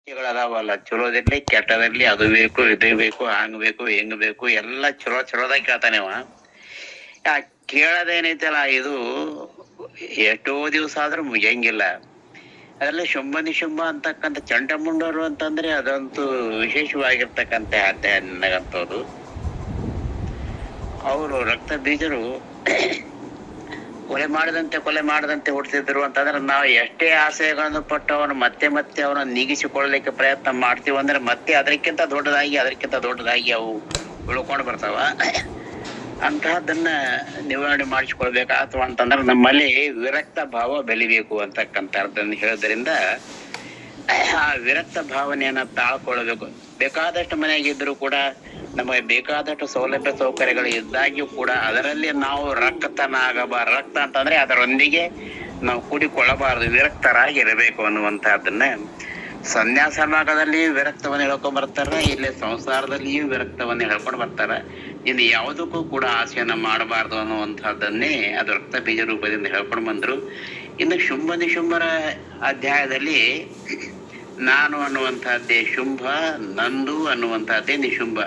ಅದಾವಲ್ಲ ಚಲೋದಿರ್ಲಿ ಕೆಟ್ಟದಿರ್ಲಿ ಅದು ಬೇಕು ಇದು ಬೇಕು ಹಂಗ್ ಬೇಕು ಹೆಂಗ್ ಬೇಕು ಎಲ್ಲಾ ಚಲೋದಾಗ ಕೇಳ್ತಾನೆ ಅವ. ಆ ಕೇಳೋದೇನೈತಲ್ಲ ಇದು ಎಷ್ಟೋ ದಿವಸ ಆದ್ರೂ ಮುಗಿಯಂಗಿಲ್ಲ. ಅದ್ರಲ್ಲಿ ಶುಂಭ ನಿಶುಂಭ ಅಂತಕ್ಕಂಥ ಚಂಡಮುಂಡರು ಅಂತಂದ್ರೆ ಅದಂತೂ ವಿಶೇಷವಾಗಿರ್ತಕ್ಕಂಥ ಅಧ್ಯಾಯ ನನಗಂತವ್ರು. ಅವರು ರಕ್ತ ಬೀಜರು ಕೊಲೆ ಮಾಡದಂತೆ ಹುಟ್ಟಿಸಿದ್ರು ಅಂತಂದ್ರೆ ನಾವು ಎಷ್ಟೇ ಆಸೆಗಳನ್ನು ಪಟ್ಟು ಅವನು ಮತ್ತೆ ಅವನು ನೀಗಿಸಿಕೊಳ್ಳಲಿಕ್ಕೆ ಪ್ರಯತ್ನ ಮಾಡ್ತೀವಿ ಅಂದ್ರೆ ಮತ್ತೆ ಅದಕ್ಕಿಂತ ದೊಡ್ಡದಾಗಿ ಅವು ಉಳ್ಕೊಂಡು ಬರ್ತಾವ. ಅಂತಹದ್ದನ್ನ ನಿವಾರಣೆ ಮಾಡಿಸ್ಕೊಳ್ಬೇಕಾತು ಅಂತಂದ್ರೆ ನಮ್ಮಲ್ಲಿ ವಿರಕ್ತ ಭಾವ ಬೆಳಿಬೇಕು ಅಂತಕ್ಕಂಥದ್ದನ್ನು ಹೇಳೋದ್ರಿಂದ ಆ ವಿರಕ್ತ ಭಾವನೆಯನ್ನ ತಾಳ್ಕೊಳ್ಬೇಕು. ಬೇಕಾದಷ್ಟು ಮನೆಯಾಗಿದ್ರು ಕೂಡ ನಮಗೆ ಬೇಕಾದಷ್ಟು ಸೌಲಭ್ಯ ಸೌಕರ್ಯಗಳು ಇದ್ದಾಗ್ಯೂ ಕೂಡ ಅದರಲ್ಲಿ ನಾವು ರಕ್ತ ಅಂತಂದ್ರೆ ಅದರೊಂದಿಗೆ ನಾವು ಕೂಡಿಕೊಳ್ಳಬಾರದು, ವಿರಕ್ತರಾಗಿರಬೇಕು ಅನ್ನುವಂತಹದ್ದನ್ನ ಸನ್ಯಾಸ ಭಾಗದಲ್ಲಿ ವಿರಕ್ತವನ್ನು ಹೇಳ್ಕೊಂಡ್ ಬರ್ತಾರ, ಇಲ್ಲಿ ಸಂಸಾರದಲ್ಲಿಯೂ ವಿರಕ್ತವನ್ನು ಹೇಳ್ಕೊಂಡು ಬರ್ತಾರ. ಇನ್ನು ಯಾವುದಕ್ಕೂ ಕೂಡ ಆಸೆಯನ್ನ ಮಾಡಬಾರ್ದು ಅನ್ನುವಂತಹದ್ದನ್ನೇ ಅದು ರಕ್ತ ಬೀಜ ರೂಪದಿಂದ ಹೇಳ್ಕೊಂಡು ಬಂದ್ರು. ಇನ್ನು ಶುಂಭ ನಿಶುಂಭರ ಅಧ್ಯಾಯದಲ್ಲಿ ನಾನು ಅನ್ನುವಂತಹದ್ದೇ ಶುಂಭ, ನಂದು ಅನ್ನುವಂತಹದ್ದೇ ನಿಶುಂಭ.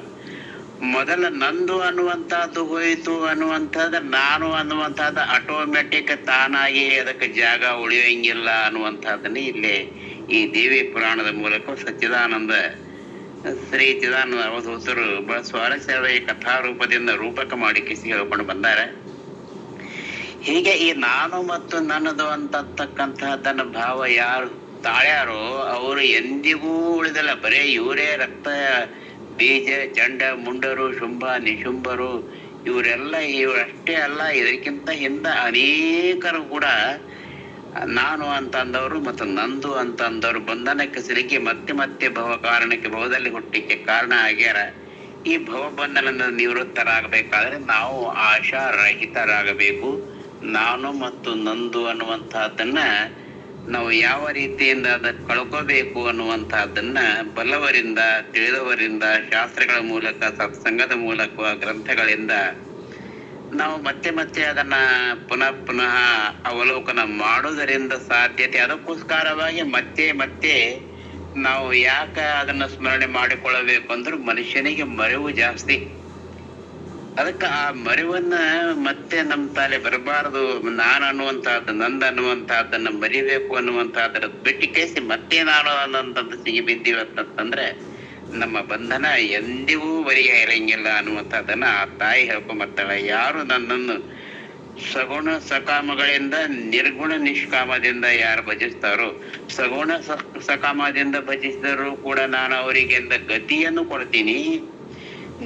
ಮೊದಲ ನಂದು ಅನ್ನುವಂತಹದ್ದು ಹೋಯಿತು ಅನ್ನುವಂಥದ್ದು, ನಾನು ಅನ್ನುವಂತಹದ್ದು ಆಟೋಮೆಟಿಕ್ ತಾನಾಗಿ ಅದಕ್ಕೆ ಜಾಗ ಉಳಿಯೋಂಗಿಲ್ಲ ಅನ್ನುವಂತಹದ್ದನ್ನೇ ಇಲ್ಲಿ ಈ ದೇವಿ ಪುರಾಣದ ಮೂಲಕ ಶ್ರೀ ಚಿದಾನಂದ ಅವಧೂತರು ಬಹಳ ಸ್ವಾರಸ್ಯವಾಗಿ ಕಥಾರೂಪದಿಂದ ರೂಪಕ ಮಾಡಿ ಕಿಸಿ ಹೇಳ್ಕೊಂಡು ಬಂದಾರೆ. ಹೀಗೆ ಈ ನಾನು ಮತ್ತು ನನ್ನದು ಅಂತಕ್ಕಂತಹದ್ದನ್ನ ಭಾವ ಯಾರು ತಾಳ್ಯಾರೋ ಅವರು ಎಂದಿಗೂ ಉಳಿದಲ್ಲ. ಬರೇ ಇವರೇ ರಕ್ತ ಬೀಜ ಚಂಡ ಮುಂಡರು ಶುಂಭ ನಿಶುಂಭರು ಇವರಷ್ಟೇ ಅಲ್ಲ, ಇದಕ್ಕಿಂತ ಹಿಂದ ಅನೇಕರು ಕೂಡ ನಾನು ಅಂತಂದವರು ಮತ್ತು ನಂದು ಅಂತಂದವರು ಬಂಧನಕ್ಕೆ ಸಿಲುಕಿ ಮತ್ತೆ ಭವಕಾರಣಕ್ಕೆ ಭವದಲ್ಲಿ ಹುಟ್ಟಿಕ್ಕೆ ಕಾರಣ ಆಗ್ಯಾರ. ಈ ಭವಬಂಧನದ ನಿವೃತ್ತರಾಗಬೇಕಾದ್ರೆ ನಾವು ಆಶಾರಹಿತರಾಗಬೇಕು. ನಾನು ಮತ್ತು ನಂದು ಅನ್ನುವಂತಹದ್ದನ್ನ ನಾವು ಯಾವ ರೀತಿಯಿಂದ ಅದನ್ನ ಕಳ್ಕೋಬೇಕು ಅನ್ನುವಂತಹದ್ದನ್ನ ಬಲ್ಲವರಿಂದ ತಿಳಿದವರಿಂದ ಶಾಸ್ತ್ರಗಳ ಮೂಲಕ ಸತ್ಸಂಗದ ಮೂಲಕ ಗ್ರಂಥಗಳಿಂದ ನಾವು ಮತ್ತೆ ಅದನ್ನ ಪುನಃ ಅವಲೋಕನ ಮಾಡುವುದರಿಂದ ಸಾಧ್ಯತೆ. ಅದಕ್ಕೋಸ್ಕರವಾಗಿ ಮತ್ತೆ ನಾವು ಯಾಕೆ ಅದನ್ನ ಸ್ಮರಣೆ ಮಾಡಿಕೊಳ್ಳಬೇಕು ಅಂದ್ರೆ ಮನುಷ್ಯನಿಗೆ ಮರೆವು ಜಾಸ್ತಿ. ಅದಕ್ಕೆ ಆ ಮರೆವನ್ನ ಮತ್ತೆ ನಮ್ಮ ತಾಲೆ ಬರಬಾರದು. ನಾನು ಅನ್ನುವಂತಹದ್ದು ನಂದ ಅನ್ನುವಂತಹದ್ದನ್ನ ಮರಿಬೇಕು ಅನ್ನುವಂತಹದ್ರ ಬಿಟ್ಟು ಕೇಸಿ ಮತ್ತೆ ನಾನು ಅನ್ನೋಂಥದ್ದು ಸಿಗಿ ಬಿದ್ದೀವಿ ಅಂತಂದ್ರೆ ನಮ್ಮ ಬಂಧನ ಎಂದಿಗೂ ವರೆಗೆ ಇರಂಗಿಲ್ಲ ಅನ್ನುವಂಥದ್ದನ್ನ ಆ ತಾಯಿ ಹೇಳ್ಕೊಂಬರ್ತಾಳೆ. ಯಾರು ನನ್ನನ್ನು ಸಗುಣ ಸಕಾಮಗಳಿಂದ ನಿರ್ಗುಣ ನಿಷ್ಕಾಮದಿಂದ ಯಾರು ಭಜಿಸ್ತಾರೋ, ಸಗುಣ ಸಕಾಮದಿಂದ ಭಜಿಸಿದರೂ ಕೂಡ ನಾನು ಅವರಿಗೆ ಗತಿಯನ್ನು ಕೊಡ್ತೀನಿ.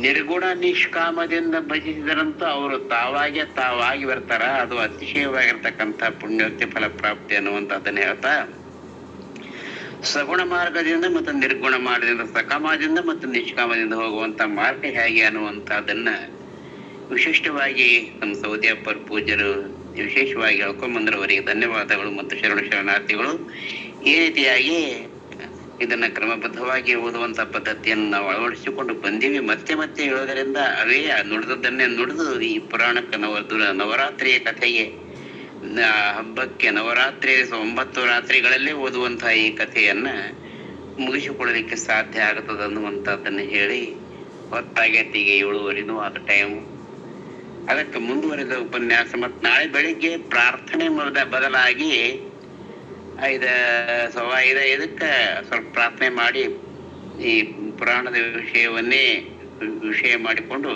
ನಿರ್ಗುಣ ನಿಷ್ಕಾಮದಿಂದ ಭಜಿಸಿದರಂತೂ ಅವರು ತಾವಾಗಿ ಬರ್ತಾರ. ಅದು ಅತಿಶಯವಾಗಿರ್ತಕ್ಕಂಥ ಪುಣ್ಯೋಕ್ತಿ ಫಲಪ್ರಾಪ್ತಿ ಅನ್ನುವಂಥದ್ದನ್ನ ಹೇಳ್ತಾ, ಸಗುಣ ಮಾರ್ಗದಿಂದ ಮತ್ತು ನಿರ್ಗುಣ ಮಾರ್ಗದಿಂದ, ಸಕಾಮದಿಂದ ಮತ್ತು ನಿಷ್ಕಾಮದಿಂದ ಹೋಗುವಂತ ಮಾರ್ಗ ಹೇಗೆ ಅನ್ನುವಂಥದ್ದನ್ನ ವಿಶಿಷ್ಟವಾಗಿ ನಮ್ಮ ಸೌದಿಯಪ್ಪರ್ ಪೂಜ್ಯರು ವಿಶೇಷವಾಗಿ ಹೇಳ್ಕೊಂಬಂದ್ರವರಿಗೆ ಧನ್ಯವಾದಗಳು ಮತ್ತು ಶರಣಾರ್ಥಿಗಳು. ಈ ರೀತಿಯಾಗಿ ಇದನ್ನ ಕ್ರಮಬದ್ಧವಾಗಿ ಓದುವಂತ ಪದ್ಧತಿಯನ್ನು ನಾವು ಅಳವಡಿಸಿಕೊಂಡು ಬಂದೀವಿ. ಮತ್ತೆ ಹೇಳೋದರಿಂದ ಅವೇ ನುಡಿದದ್ದನ್ನೇ ನುಡಿದು ಈ ಪುರಾಣಕ್ಕೆ ನವರಾತ್ರಿಯ ಕಥೆಗೆ ಹಬ್ಬಕ್ಕೆ ನವರಾತ್ರಿ 9 ರಾತ್ರಿಗಳಲ್ಲೇ ಓದುವಂತಹ ಈ ಕಥೆಯನ್ನ ಮುಗಿಸಿಕೊಳ್ಳಲಿಕ್ಕೆ ಸಾಧ್ಯ ಆಗುತ್ತದೆ ಅನ್ನುವಂಥದ್ದನ್ನು ಹೇಳಿ ಹೊತ್ತಾಗತ್ತಿಗೆ 7:15 ಆದ ಟೈಮು. ಅದಕ್ಕೆ ಮುಂದುವರೆದ ಉಪನ್ಯಾಸ ಮತ್ತು ನಾಳೆ ಬೆಳಿಗ್ಗೆ ಪ್ರಾರ್ಥನೆ ಬದಲಾಗಿ 5:15 ಸ್ವಲ್ಪ ಪ್ರಾರ್ಥನೆ ಮಾಡಿ ಈ ಪುರಾಣದ ವಿಷಯ ಮಾಡಿಕೊಂಡು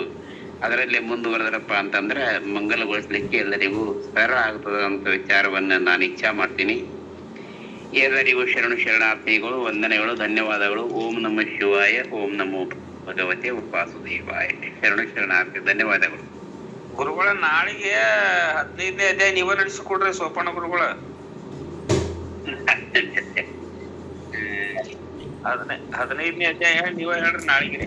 ಅದರಲ್ಲೇ ಮುಂದುವರೆದ್ರಪ್ಪ ಅಂತಂದ್ರೆ ಮಂಗಲಗೊಳಿಸ್ಲಿಕ್ಕೆ ಎಲ್ಲರಿಗೂ ಸರಳ ಆಗ್ತದ ಅಂತ ವಿಚಾರವನ್ನ ನಾನು ಇಚ್ಛಾ ಮಾಡ್ತೀನಿ. ಎಲ್ಲರಿಗೂ ಶರಣಾರ್ಥಿಗಳು, ವಂದನೆಗಳು, ಧನ್ಯವಾದಗಳು. ಓಂ ನಮಃ ಶಿವಾಯ, ಓಂ ನಮೋ ಭಗವತೆ ವಾಸುದೇವಾಯ. ಶರಣಾರ್ಥಿ ಧನ್ಯವಾದಗಳು. ಗುರುಗಳ ನಾಳೆಗೆ 15ನೇ ಅಧ್ಯಾಯ ನೀವ ನಡೆಸಿಕೊಡ್ರಿ ಸೋಪಾನ ಗುರುಗಳ. 15ನೇ ಅಧ್ಯಾಯ ನೀವ ಹೇಳ್ರಿ ನಾಳೆಗೆ.